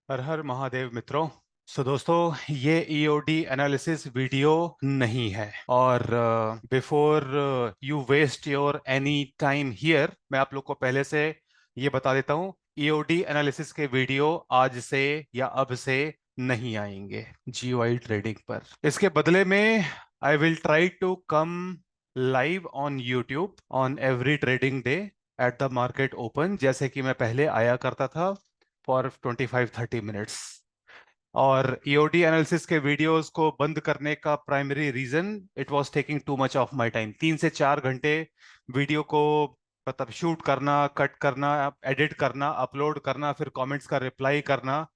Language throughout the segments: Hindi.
हर हर महादेव मित्रों। दोस्तों ये ईओडी एनालिसिस वीडियो नहीं है और before you waste your any time here, मैं आप लोग को पहले से ये बता देता हूँ, ईओडी एनालिसिस के वीडियो आज से या अब से नहीं आएंगे जीओआई ट्रेडिंग पर। इसके बदले में I will try to come live on YouTube on every trading day at the market open, जैसे कि मैं पहले आया करता था फॉर 25-30 मिनट्स। और ईओडी एनालिसिस के वीडियोस को बंद करने का primary reason, it was taking too much of my time. 3 से 4 घंटे वीडियो को मतलब शूट करना, कट करना, एडिट करना, अपलोड करना, फिर कमेंट्स का रिप्लाई करना,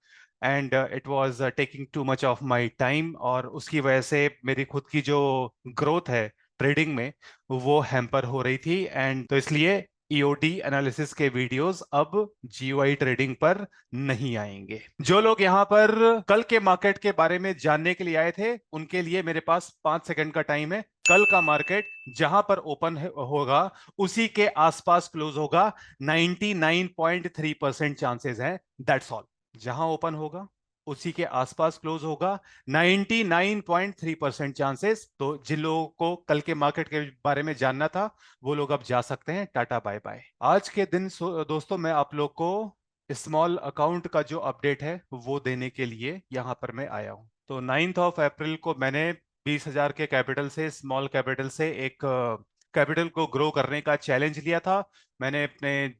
and it was taking too much of my time. और उसकी वजह से मेरी खुद की जो ग्रोथ है ट्रेडिंग में वो हैम्पर हो रही थी। एंड तो इसलिए ईओडी एनालिसिस के वीडियोस अब जीओआई ट्रेडिंग पर नहीं आएंगे। जो लोग यहाँ पर कल के मार्केट के बारे में जानने के लिए आए थे, उनके लिए मेरे पास 5 सेकंड का टाइम है। कल का मार्केट जहां पर ओपन होगा उसी के आसपास क्लोज होगा। 99.3% चांसेस हैं, दैट्स ऑल। जहां ओपन होगा उसी के आसपास क्लोज होगा, 99.3% चांसेस। तो जिन लोगों को कल के मार्केट के बारे में जानना था वो लोग अब जा सकते हैं। Tata bye bye. आज के दिन दोस्तों मैं आप लोग को स्मॉल अकाउंट का जो अपडेट है वो देने के लिए यहां पर मैं आया हूं। तो 9 अप्रैल को मैंने 20,000 के कैपिटल से, स्मॉल कैपिटल से एक कैपिटल को ग्रो करने का चैलेंज लिया था। मैंने अपने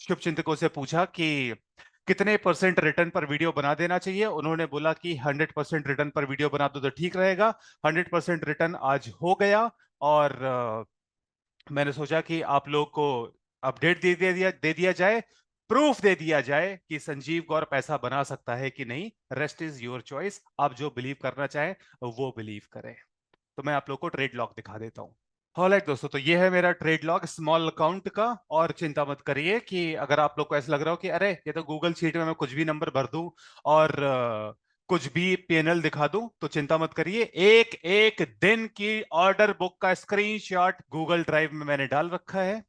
शुभ चिंतकों से पूछा कि कितने परसेंट रिटर्न पर वीडियो बना देना चाहिए। उन्होंने बोला कि 100% रिटर्न पर वीडियो बना दो तो ठीक रहेगा। 100% रिटर्न आज हो गया। और मैंने सोचा कि आप लोग को अपडेट दे दिया जाए, प्रूफ दे दिया जाए कि संजीव गौर पैसा बना सकता है कि नहीं। रेस्ट इज योर चॉइस, आप जो बिलीव करना चाहें वो बिलीव करें। तो मैं आप लोग को ट्रेड लॉग दिखा देता हूं। ऑलराइट दोस्तों, तो ये है मेरा ट्रेड लॉग स्मॉल अकाउंट का। और चिंता मत करिए कि अगर आप लोग को ऐसा लग रहा हो कि अरे ये तो गूगल शीट में मैं कुछ भी नंबर भर दूं और कुछ भी पीएनएल दिखा दूं, तो चिंता मत करिए। एक एक दिन की ऑर्डर बुक का स्क्रीनशॉट गूगल ड्राइव में मैंने डाल रखा है।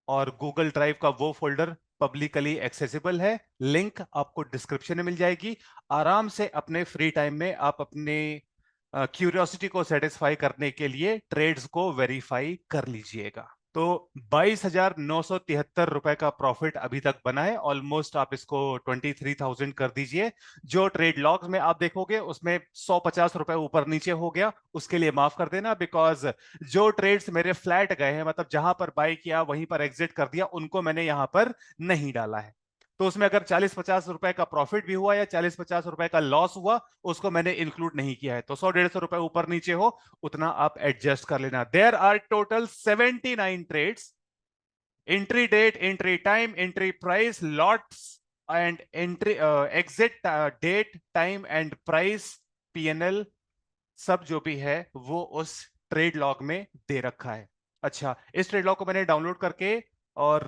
और गूगल ड्राइव का वो फोल्डर पब्लिकली एक्सेसिबल है, लिंक आपको डिस्क्रिप्शन में मिल जाएगी। आराम से अपने फ्री टाइम में आप अपने क्यूरियोसिटी को सेटिस्फाई करने के लिए ट्रेड्स को वेरीफाई कर लीजिएगा। तो 22,973 रुपए का प्रॉफिट अभी तक बना है। ऑलमोस्ट आप इसको 23,000 कर दीजिए। जो ट्रेड लॉग्स में आप देखोगे उसमें 150 रुपए ऊपर नीचे हो गया, उसके लिए माफ कर देना। बिकॉज जो ट्रेड्स मेरे फ्लैट गए हैं, मतलब जहां पर बाई किया वहीं पर एग्जिट कर दिया, उनको मैंने यहां पर नहीं डाला है। तो उसमें अगर 40-50 रुपए का प्रॉफिट भी हुआ या 40-50 रुपए का लॉस हुआ, उसको मैंने इंक्लूड नहीं किया है। तो 100-150 रुपए ऊपर नीचे हो उतना आप एडजस्ट कर लेना। There are total 79 trades. Entry date, entry time, entry price, lots and entry exit date, time and price, PNL, सब जो भी है वो उस ट्रेड लॉग में दे रखा है। अच्छा, इस ट्रेड लॉग को मैंने डाउनलोड करके और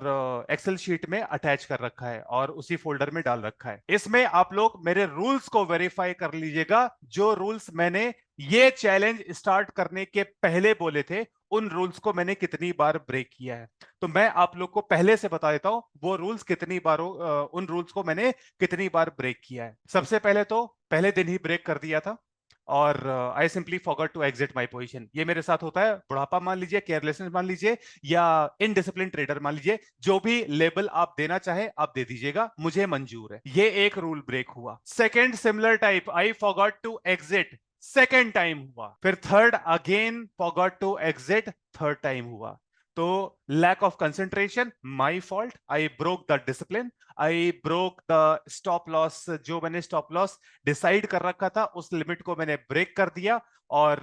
एक्सेल शीट में अटैच कर रखा है और उसी फोल्डर में डाल रखा है। इसमें आप लोग मेरे रूल्स को वेरीफाई कर लीजिएगा। जो रूल्स मैंने ये चैलेंज स्टार्ट करने के पहले बोले थे, उन रूल्स को मैंने कितनी बार ब्रेक किया है। तो मैं आप लोग को पहले से बता देता हूं वो रूल्स कितनी बार, उन रूल्स को मैंने कितनी बार ब्रेक किया है। सबसे पहले तो पहले दिन ही ब्रेक कर दिया था और I simply forgot to exit my position. ये मेरे साथ होता है, बुढ़ापा मान लीजिए, केयरलेसनेस मान लीजिए, या इनडिसिप्लिन ट्रेडर मान लीजिए। जो भी लेबल आप देना चाहे आप दे दीजिएगा, मुझे मंजूर है। ये एक रूल ब्रेक हुआ। Second similar type, I forgot to exit, second time हुआ। फिर third again forgot to exit, third time हुआ। तो lack of concentration, my fault, I broke the discipline, I broke the stop loss. जो मैंने स्टॉप लॉस डिसाइड कर रखा था उस लिमिट को मैंने ब्रेक कर दिया। और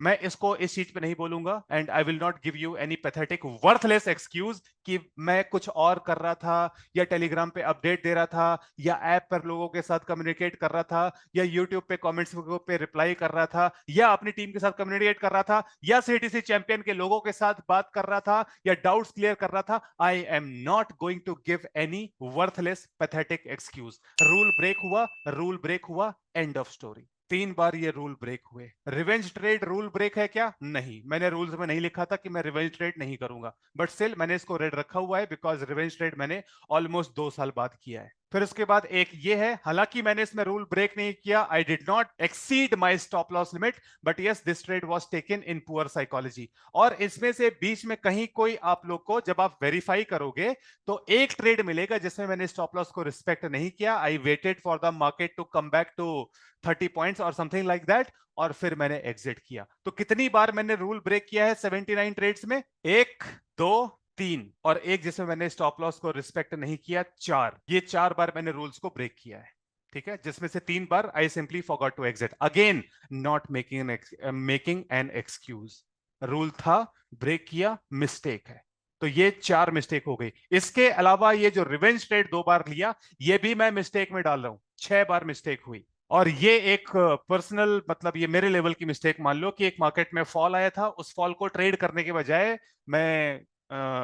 मैं इसको इस चीज पे नहीं बोलूंगा, and I will not give you any pathetic worthless excuse कि मैं कुछ और कर रहा था, या टेलीग्राम पे अपडेट दे रहा था, या ऐप पर लोगों के साथ कम्युनिकेट कर रहा था, या यूट्यूब पे कमेंट्स पे रिप्लाई कर रहा था, या अपनी टीम के साथ कम्युनिकेट कर रहा था, या सीटीसी चैंपियन के लोगों के साथ बात कर रहा था, या डाउट्स क्लियर कर रहा था। I am not going to give any worthless pathetic excuse. Rule break हुआ, रूल ब्रेक हुआ, एंड ऑफ स्टोरी। 3 बार ये रूल ब्रेक हुए। रिवेंज ट्रेड रूल ब्रेक है क्या? नहीं, मैंने रूल्स में नहीं लिखा था कि मैं रिवेंज ट्रेड नहीं करूंगा, बट स्टिल मैंने इसको रेड रखा हुआ है बिकॉज रिवेंज ट्रेड मैंने ऑलमोस्ट 2 साल बाद किया है। फिर उसके बाद एक ये है, हालांकि मैंने इसमें रूल ब्रेक नहीं किया, आई did not exceed my stop loss limit, but yes this trade was taken in poor psychology. और इसमें से बीच में कहीं कोई आप लोग को जब आप वेरीफाई करोगे तो एक ट्रेड मिलेगा जिसमें मैंने स्टॉप लॉस को रिस्पेक्ट नहीं किया। I waited for the market to come back to 30 points और समथिंग लाइक दैट, और फिर मैंने एग्जिट किया। तो कितनी बार मैंने रूल ब्रेक किया है 79 ट्रेड्स में? एक, दो, तीन, और एक जिसमें मैंने स्टॉप लॉस को रिस्पेक्ट नहीं किया, चार। ये 4 बार मैंने रूल्स को ब्रेक किया है, ठीक है, जिसमें से 3 बार I simply forgot to exit, again not making an excuse. Rule था, ब्रेक किया, मिस्टेक है। तो ये 4 मिस्टेक हो गई। इसके अलावा ये जो रिवेंज ट्रेड 2 बार लिया, ये भी मैं मिस्टेक में डाल रहा हूं, 6 बार मिस्टेक हुई। और ये एक पर्सनल, मतलब ये मेरे लेवल की मिस्टेक मान लो कि एक मार्केट में फॉल आया था, उस फॉल को ट्रेड करने के बजाय मैं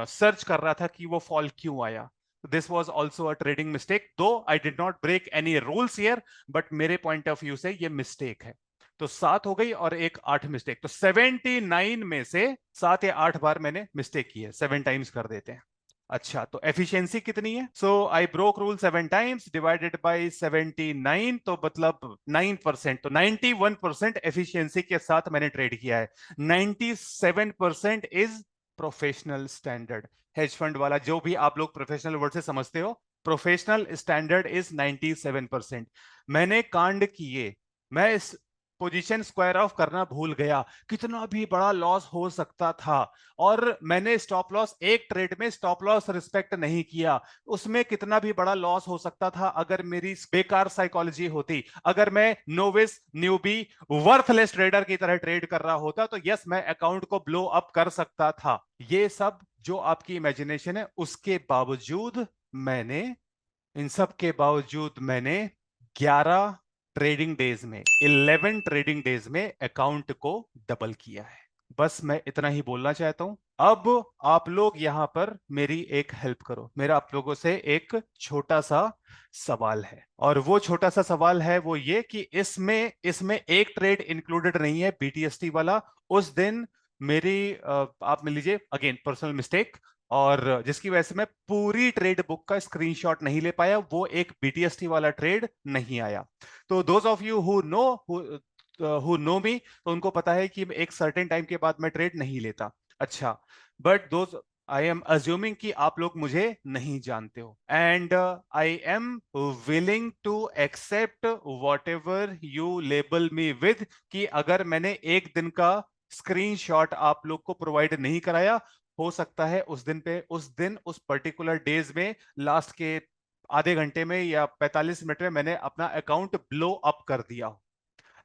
सर्च कर रहा था कि वो फॉल क्यों आया। This was also a trading mistake, though I did not break any rules here, but मेरे पॉइंट ऑफ व्यू से ये मिस्टेक है। तो 7 हो गई और एक 8 मिस्टेक, तो 79 में से 7 या 8 बार मैंने मिस्टेक की है। 7 टाइम्स कर देते हैं। अच्छा, तो एफिशिएंसी कितनी है? So I broke rule 7 times divided by 79, तो मतलब 9%, तो 91% एफिशिएंसी के साथ मैंने ट्रेड किया है। 97% is professional standard. Hedge fund वाला जो भी आप लोग प्रोफेशनल वर्ड से समझते हो, प्रोफेशनल स्टैंडर्ड इज 97%। मैंने कांड किए, मैं इस पोजीशन स्क्वायर ऑफ करना भूल गया, कितना भी बड़ा लॉस हो सकता था, और मैंने स्टॉप लॉस, एक ट्रेड में स्टॉप लॉस रिस्पेक्ट नहीं किया, उसमें कितना भी बड़ा लॉस हो सकता था अगर मेरी बेकार साइकोलॉजी होती, अगर मैं नोविस, न्यूबी, वर्थलेस ट्रेडर की तरह ट्रेड कर रहा होता, तो यस मैं अकाउंट को ब्लो अप कर सकता था। ये सब जो आपकी इमेजिनेशन है, उसके बावजूद मैंने, इन सब के बावजूद मैंने 11 ट्रेडिंग डेज में, 11 ट्रेडिंग डेज में अकाउंट को डबल किया है। बस मैं इतना ही बोलना चाहता हूं। अब आप लोग यहां पर मेरी एक हेल्प करो। मेरा आप लोगों से एक छोटा सा सवाल है, और वो छोटा सा सवाल है वो ये कि इसमें इसमें एक ट्रेड इंक्लूडेड नहीं है, बीटीएसटी वाला। उस दिन मेरी आप मिल लीजिए, अगेन पर्सनल मिस्टेक, और जिसकी वजह से मैं पूरी ट्रेड बुक का स्क्रीनशॉट नहीं ले पाया, वो एक बीटीएसटी वाला ट्रेड नहीं आया। तो those of you who know me, तो उनको पता है कि एक सर्टेन टाइम के बाद मैं ट्रेड नहीं लेता। अच्छा, but those, I am assuming कि आप लोग मुझे नहीं जानते हो, and I am willing to accept whatever you label me with, कि अगर मैंने एक दिन का स्क्रीनशॉट आप लोग को प्रोवाइड नहीं कराया, हो सकता है उस पर्टिकुलर डेज में, लास्ट के आधे घंटे में या 45 मिनट में मैंने अपना अकाउंट ब्लो अप कर दिया हो,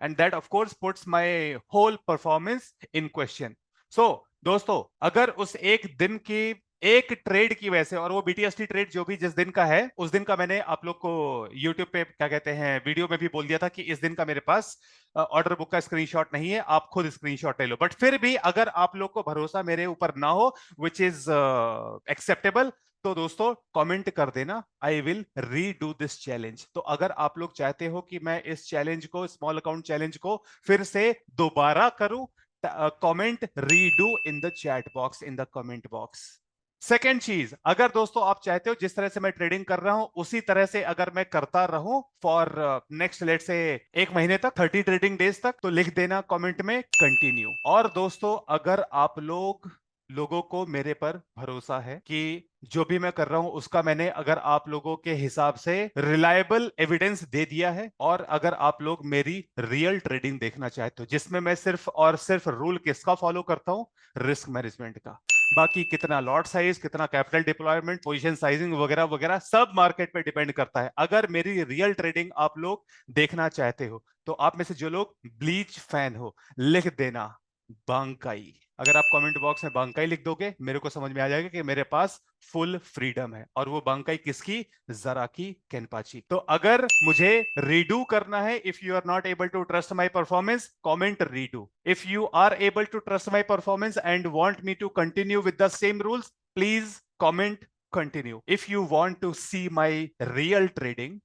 and that of course puts my whole performance in question. So दोस्तों, अगर उस एक दिन की, एक ट्रेड की वजह से, और वो बीटीएसटी ट्रेड जो भी जिस दिन का है, उस दिन का मैंने आप लोग को यूट्यूब पे क्या कहते हैं वीडियो में भी बोल दिया था कि इस दिन का मेरे पास ऑर्डर बुक का स्क्रीनशॉट नहीं है, आप खुद स्क्रीनशॉट ले लो। बट फिर भी अगर आप लोग को भरोसा मेरे ऊपर ना हो, विच इज एक्सेप्टेबल, तो दोस्तों कमेंट कर देना, I will redo this challenge. तो अगर आप लोग चाहते हो कि मैं इस चैलेंज को, स्मॉल अकाउंट चैलेंज को फिर से दोबारा करूं, comment redo in the chat box, in the comment box. Second चीज, अगर दोस्तों आप चाहते हो जिस तरह से मैं ट्रेडिंग कर रहा हूं उसी तरह से अगर मैं करता रहूं फॉर नेक्स्ट लेट से 1 महीने तक, 30 ट्रेडिंग डेज तक, तो लिख देना कमेंट में कंटिन्यू। और दोस्तों, अगर आप लोगों को मेरे पर भरोसा है कि जो भी मैं कर रहा हूं उसका मैंने, अगर आप लोगों के हिसाब से रिलायबल एविडेंस दे दिया है, और अगर आप लोग मेरी रियल ट्रेडिंग देखना चाहते हो जिसमें मैं सिर्फ और सिर्फ रूल किसका फॉलो करता हूं, रिस्क मैनेजमेंट का, बाकी कितना लॉट साइज, कितना कैपिटल डिप्लॉयमेंट, पोजीशन साइजिंग वगैरह वगैरह सब मार्केट पे डिपेंड करता है। अगर मेरी रियल ट्रेडिंग आप लोग देखना चाहते हो, तो आप में से जो लोग ब्लीच फैन हो, लिख देना बांकाई। अगर आप कमेंट बॉक्स में बांकाई लिख दोगे, मेरे को समझ में आ जाएगा कि मेरे पास फुल फ्रीडम है। और वो बांकाई किसकी? जरा की केनपाची। तो अगर मुझे रीडू करना है, if you are not able to trust my performance, comment redo. If you are able to trust my performance and want me to continue with the same rules, please comment continue. If you want to see my real trading,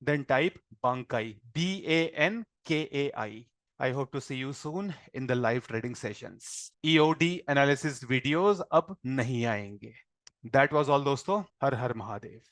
then type Bankai, BANKAI. I hope to see you soon in the live trading sessions. EOD analysis videos अब नहीं आएंगे। That was all दोस्तों। हर हर महादेव।